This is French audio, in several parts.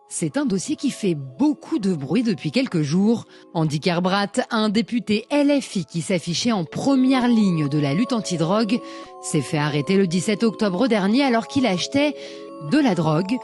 C'est un dossier qui fait beaucoup de bruit depuis quelques jours. Andy Kerbrat, un député LFI qui s'affichait en première ligne de la lutte antidrogue, s'est fait arrêter le 17 octobre dernier alors qu'il achetait de la drogue,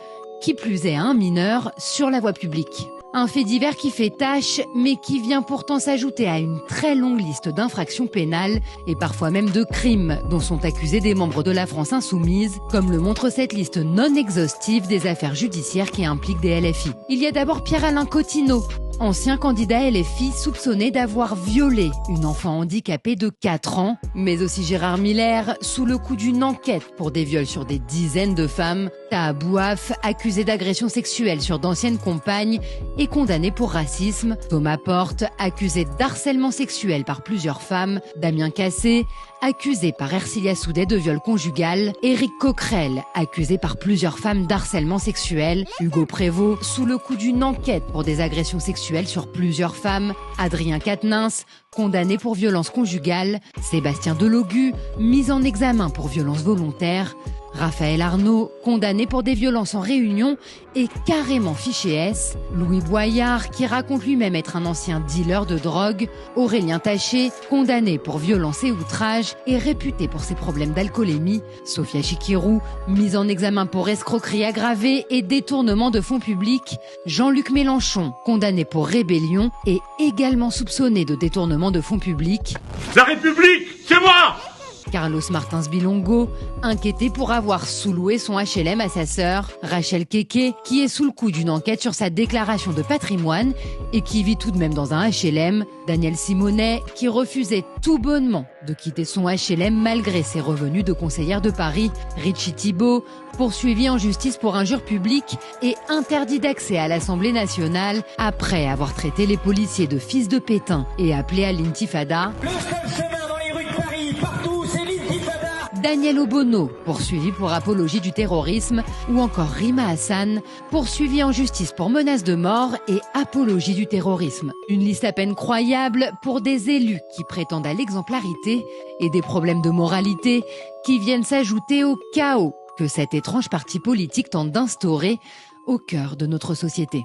qui plus est à un mineur, sur la voie publique. Un fait divers qui fait tache, mais qui vient pourtant s'ajouter à une très longue liste d'infractions pénales et parfois même de crimes dont sont accusés des membres de la France insoumise, comme le montre cette liste non exhaustive des affaires judiciaires qui impliquent des LFI. Il y a d'abord Pierre-Alain Cotineau, ancien candidat LFI soupçonné d'avoir violé une enfant handicapée de 4 ans, mais aussi Gérard Miller, sous le coup d'une enquête pour des viols sur des dizaines de femmes, Taha Bouaf, accusé d'agression sexuelle sur d'anciennes compagnes et condamné pour racisme, Thomas Porte, accusé d'harcèlement sexuel par plusieurs femmes, Damien Cassé, accusé par Ercilia Soudet de viol conjugal, Éric Coquerel, accusé par plusieurs femmes d'harcèlement sexuel, Hugo Prévost, sous le coup d'une enquête pour des agressions sexuelles sur plusieurs femmes, Adrien Quatennens, condamné pour violence conjugale, Sébastien Delogu, mis en examen pour violence volontaire, Raphaël Arnaud, condamné pour des violences en réunion et carrément fiché S, Louis Boyard, qui raconte lui-même être un ancien dealer de drogue, Aurélien Taché, condamné pour violence et outrage et réputé pour ses problèmes d'alcoolémie, Sophia Chikirou, mise en examen pour escroquerie aggravée et détournement de fonds publics, Jean-Luc Mélenchon, condamné pour rébellion et également soupçonné de détournement de fonds publics. La République, c'est moi! Carlos Martins Bilongo, inquiété pour avoir sous-loué son HLM à sa sœur, Rachel Keke, qui est sous le coup d'une enquête sur sa déclaration de patrimoine et qui vit tout de même dans un HLM, Daniel Simonet, qui refusait tout bonnement de quitter son HLM malgré ses revenus de conseillère de Paris, Richie Thibault, poursuivi en justice pour injure publique et interdit d'accès à l'Assemblée nationale après avoir traité les policiers de fils de Pétain et appelé à l'intifada. Daniel Obono, poursuivi pour apologie du terrorisme, ou encore Rima Hassan, poursuivi en justice pour menace de mort et apologie du terrorisme. Une liste à peine croyable pour des élus qui prétendent à l'exemplarité et des problèmes de moralité qui viennent s'ajouter au chaos que cet étrange parti politique tente d'instaurer au cœur de notre société.